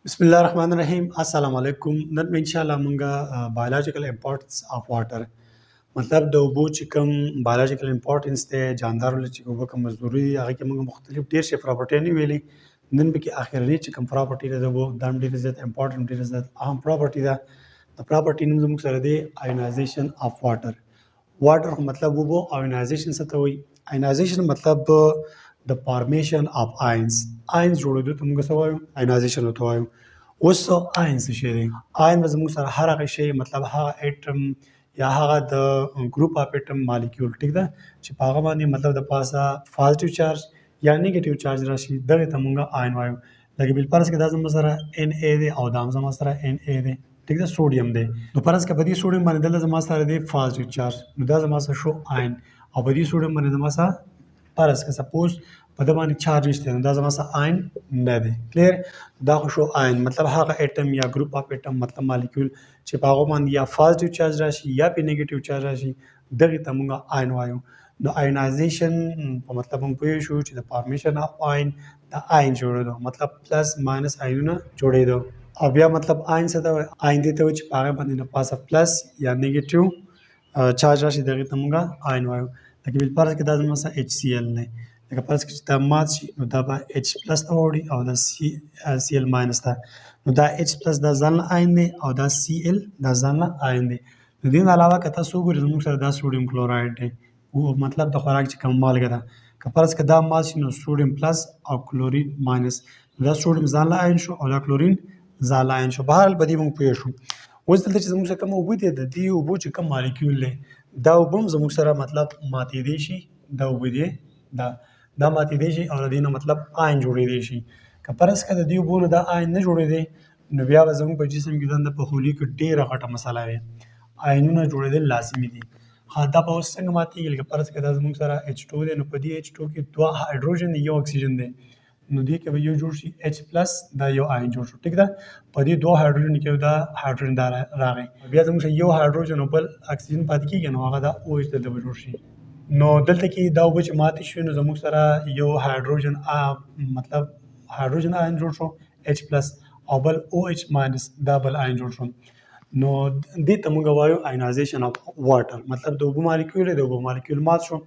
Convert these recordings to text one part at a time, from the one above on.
بسم الله الرحمن الرحیم السلام علیکم نن ان شاء الله مونږه بایولوژیکل امپورټنس اف واټر مطلب د اوبو چې کوم بایولوژیکل امپورټنس ته جاندار ول چې اوبه کوم ضروري دي هغه کې مونږ مختلف ډیر شي پراپرټي نه ویلي نن به کې اخرنی چې کوم پراپرټي ده وو د ډیر زیات امپورټنت ډیر زیات اهم پراپرټي ده د پراپرټي نوم زموږ سره دی آینایزیشن اف واټر واټر مطلب وو آینایزیشن څه ته وایي آینایزیشن مطلب د فارمیشن اف آینز آینز جوړېدو ته موږ څه وایو آینایزیشن ورته وایو اوس آین څه شی دی آین به زموږ سره هر هغه شی مطلب هغه اټم یا هغه د ګروپ اف اټم مالیکول ټیک ده چې په هغه باندې مطلب د پاسه پازیټیو چارج یا نیگیټیو چارج راشي دغه ته موږ آین وایو لکه بل پرس کې دا زموږ سره ان ای دی او دا زموږ سره ان ای دی ټیک ده سوډیم دی نو پرس کې په دې سوډیم باندې دلته زموږ سره دی پازیټیو چارج نو دا زموږ سره شو آین او په دې سوډیم باندې زموږ سره پرس کې سپوز په د باندې چارج نشته نو دا زما سره آین نه دی کلیر دا خو شو آین مطلب هغه اټم یا ګروپ اف اټم مطلب مالیکول چې په هغه باندې یا پازیټیو چارج راشي یا په نیگیټیو چارج راشي دغه ته موږ آین وایو نو آینایزیشن په مطلب هم پوه شو چې د فارمیشن اف آین د آین جوړېدو مطلب پلس ماینس آینونه جوړېدو او بیا مطلب آین څه ته وایي آین دې ته وایي چې په هغه باندې نه پاسه پلس یا نیگیټیو چارج راشي دغه ته موږ آین وایو لکه بل فرض کې دا زما سره اچ سی ال نه لکه فرض کې چې دا مات شي نو دا به اچ پلس ته وړي او دا سی ال ماینس ته نو دا اچ پلس دا ځان له آین دی او دا سی ال دا ځان له آین دی نو دې علاوه که تاسو وګورئ زموږ سره دا سوډیم کلوراید دی او مطلب د خوراک چې کوم مالګه ده که فرض کې دا مات شي نو سوډیم پلس او کلورین ماینس دا سوډیم ځان له آین شو او دا کلورین ځان له آین شو بهرحال به دې موږ پوه شو اوس دلته چې زموږ سره کوم اوبه دي د دې اوبو چې کوم مالیکول دی دا اوبه هم زموږ سره مطلب ماتېدی شي دا اوبه دي دا ماتېدی شي او د دې نه مطلب آین جوړېدی شي که فرض کړه د دې اوبو نه دا آین نه جوړېدی نو بیا به زموږ په جسم کې دنده په خولي کې ډېره غټه مسله وي آینونه جوړېدل لازمي دي دا به اوس څنګه ماتېږي لکه فرض کړه دا زموږ سره اچ ټو دی نو په دې اچ ټو کې دوه هایډروجن دی یو اکسیجن دی نو دې کې به یو جوړ شي اچ پلس دا یو آین جوړ شو ټیک ده په دې دوه هایډروجن کې دا هایډروجن دا راغی بیا زموږ سره یو هایډروجن او بل اکسیجن پاتې کېږي نو هغه دا او ایچ دلته به جوړ شي نو دلته کې دا اوبه چې ماتې شوې نو زموږ سره یو هایډروجن مطلب هایډروجن آین جوړ شو اچ پلس او بل او ایچ ماینس دا بل آین جوړ شو نو دې ته موږ وایو آینایزیشن اف واټر مطلب د اوبو مالیکول د اوبو مالیکول مات شو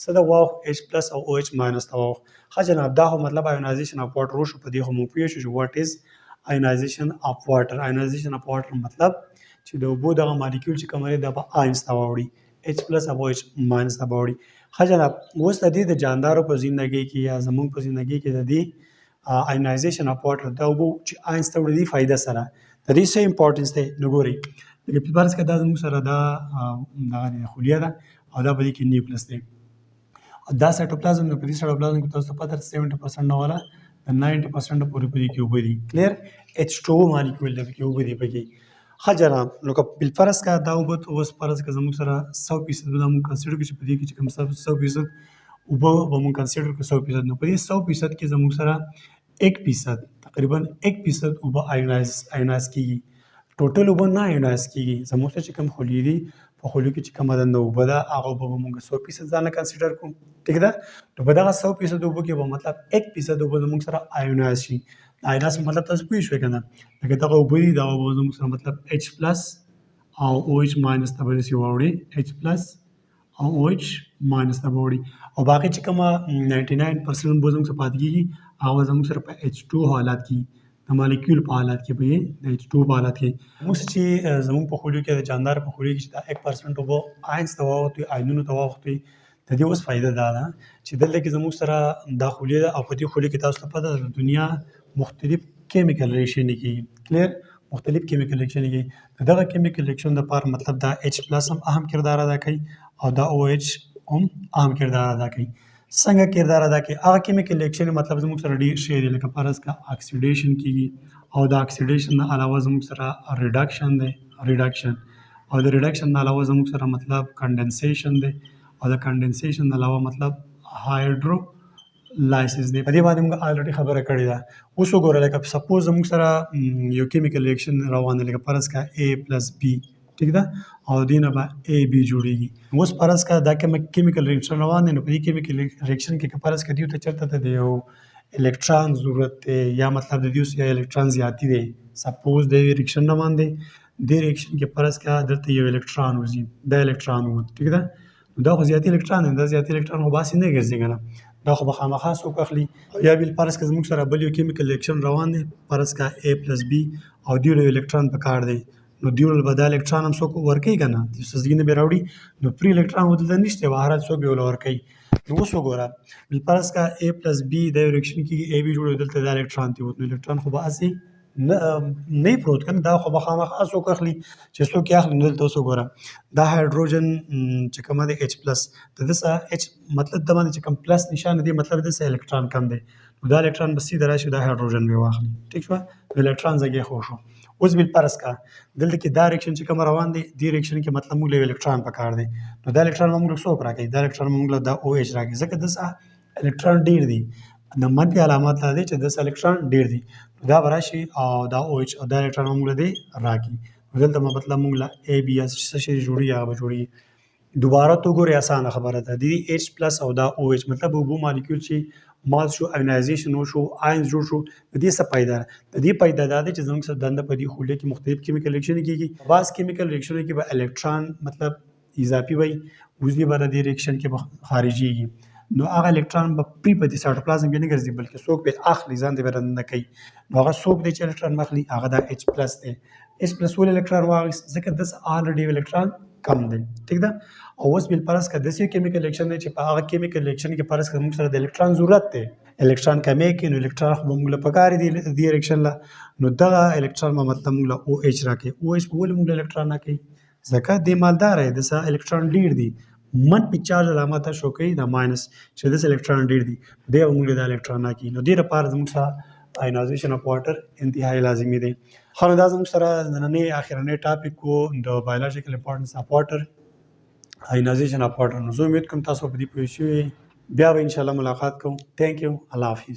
څه د واو ایچ پلس او او ایچ ماینس ته واو ښه جناب دا خو مطلب آینایزیشن اف واټر وشو په دې خو موږ پوه شو چې واټ از آینایزیشن اف واټر آینایزیشن اف واټر مطلب چې د اوبو دغه مالیکول چې کوم دی دا به آینز ته واوړي ایچ پلس او ایچ ماینس ته واوړي ښه جناب اوس د دې د جاندارو په زندګۍ کې یا زموږ په زندګۍ کې د دې آینایزیشن اف واټر د اوبو چې آینز ته وړي دي فایده سره د دې څه امپورټنس دی نو ګورئ لکه فرض کړه دا زموږ سره دا دغه خلیه ده او دا په دې کې نیوکلیس دی دا سایټوپلازم د په دې سایټوپلازم کې تاسو ته پته 70% نه والا د 90% پورې په دې کې اوبه دي کلیر H2 مالیکول د کې اوبه دي پکې ښه جناب نو که بالفرض کا دا اوبه اوس فرض که زموږ سره 100% به موږ کنسیډر کړو چې په دې کې چې کوم 100% اوبه به موږ کنسیډر کړو 100% نو په دې 100% کې زموږ سره 1% تقریبا 1% اوبه آینایز کیږي ټوټل اوبه نه آینایز کیږي زموږ څه چې کوم خلیې دي په خلیو کې چې کومه دنده اوبه ده هغه اوبه به موږ 100% ځان کنسیډر کوو ټیک ده نو په دغه 100% اوبه کې به مطلب 1% اوبه زموږ سره آینایز شي آینایز مطلب تاسو پوه شئ که نه لکه دغه اوبه دي دغه اوبه زموږ سره مطلب H پلس او OH ماینس ته به داسې واوړي H پلس او OH ماینس ته به واوړي او باقي چې کومه 99% اوبه زموږ سره پاتې کېږي هغه زموږ سره په H2 حالات کې د مالیکول په حالت کې به د H2 په حالت کې موږ چې زموږ په خلیو کې د جاندار په خلیو کې چې دا 1% اوبه آینز ته واوښتي آینونو ته واوښتي د دې اوس فایده دا ده چې دلته کې زموږ سره دا خلیه ده او په دې خلیو کې تاسو ته پته ده د دنیا مختلف کیمیکل ریاکشن کېږي کلیر مختلف کیمیکل ریاکشن کېږي دغه کیمیکل ریاکشن لپاره مطلب دا H پلس هم اهم کردار ادا کوي او دا OH هم اهم کردار ادا کوي څنګه کردار ادا کوي هغه کیمیکل ریاکشن مطلب زموږ سره ډېر شی دی لکه فرض کا اکسیډیشن کېږي او د اکسیډیشن نه علاوه زموږ سره ریډکشن دی ریډکشن او د ریډکشن نه علاوه زموږ سره مطلب کنډنسیشن دی او د کنډنسیشن نه علاوه مطلب هایډرولایسس دی په دې باندې موږ الریډي خبره کړې ده اوس وګوره لکه سپوز زموږ سره یو کیمیکل ریاکشن روان دی لکه فرض کا A پلس B ٹھیک ده او دې نه به A B جوړیږي اوس فرض کا دا کیمیکل ریاکشن روان دی نو په دې کیمیکل ریاکشن کې فرض کا دیو ته چرته ته دی یو الکترون ضرورت دی یا مطلب د دې اوس یا الکترون زیاتی دی سپوز د ریاکشن نه باندې د ریاکشن کې فرض کړه دلته یو الکترون وځي دا الکترون و ټیک ده نو دا خو زیاتی الکترون دی دا زیاتی الکترون خو باسي نه ګرځي کنه دا خو به خامخا څوک اخلي یا بل فرض کړه زموږ سره بل یو کیمیکل ریاکشن روان دی فرض کړه A پلس B او دیو الکترون په کار دی نو دیول به دا الکترون هم څوک ورکوي که نه د سزګي نه به راوړي نو پري الکترون خو دلته نشته بهرحال څوک به ول ورکوي نو اوس وګوره بالفرض کا A پلس B د ریاکشن کې AB جوړوي دلته دا الکترون دی نو الکترون خو به اسې نه پروت کنه دا خو به خامخا څوک اخلي چې څوک یې اخلي نو دلته اوس وګوره دا هایدروجن چې کومه دی H پلس د دې H مطلب د باندې چې کوم پلس نشانه دی مطلب د الکترون کم دی نو دا الکترون به سیده راشي دا هایدروجن به واخلي ټیک شو الکترون ځای خو شو اوس بل فرض کا دلته کې دا ریاکشن چې کوم روان دی دی ریاکشن کې مطلب موږ له الکترون پکار دی نو دا الکترون موږ څوک راکړي دا الکترون موږ دا OH راکړي ځکه د الکترون ډیر دی د منفي علامات دا دی چې د الکترون ډیر دی دا براشي او دا OH او دا الکترون موږ دی راکړي دلته مطلب موږ له AB یا څه شي جوړي هغه جوړي دوباره تو ګوري اسانه خبره ده د H پلس او دا OH مطلب وبو مالیکول چې مال شو آینایزیشن وشو آینز جوړ شو د دې څه پیدا د دې پیدا ده چې زموږ سره دنده په دې خولې کې مختلف کیمیکل ریاکشن کیږي بعض کیمیکل ریاکشن کې به الکترون مطلب اضافي وي وزنی به د دې ریاکشن کې خارجيږي نو هغه الکترون به پری په دې سایټوپلازم کې نه ګرځي بلکې څوک به اخلي ځان دې برنده کوي نو هغه څوک دی چې الکترون مخلي هغه دا H پلس دی H پلس ول الکترون واغس ځکه داس الریډي الکترون کم دی ټیک ده او اوس بل فرض کړه د دې کیمیکل ریاکشن چې په هغه کیمیکل ریاکشن کې فرض کړه موږ سره د الکترون ضرورت دی الکترون کمې کې نو الکترون خو موږ له پکاري دی د ریاکشن لا نو دغه الکترون مطلب موږ له OH راکې OH په ول موږ الکترون راکې ځکه د مالدار دی د الکترون ډیر دی منفي چارج علامات شو کوي د ماینس چې د الکترون ډیر دی د موږ د الکترون راکې نو د لپاره موږ سره آینایزیشن اف واټر انتهایی لازمي دی خو دا زموږ سره نننې اخرنۍ ټاپک کو د بایولوژیکل امپورټنس اف واټر آینایزیشن اف واټر نو زه امید کوم تاسو په دې پوه شئ بیا به ان شاء الله ملاقات کوم ثانک یو الله حافظ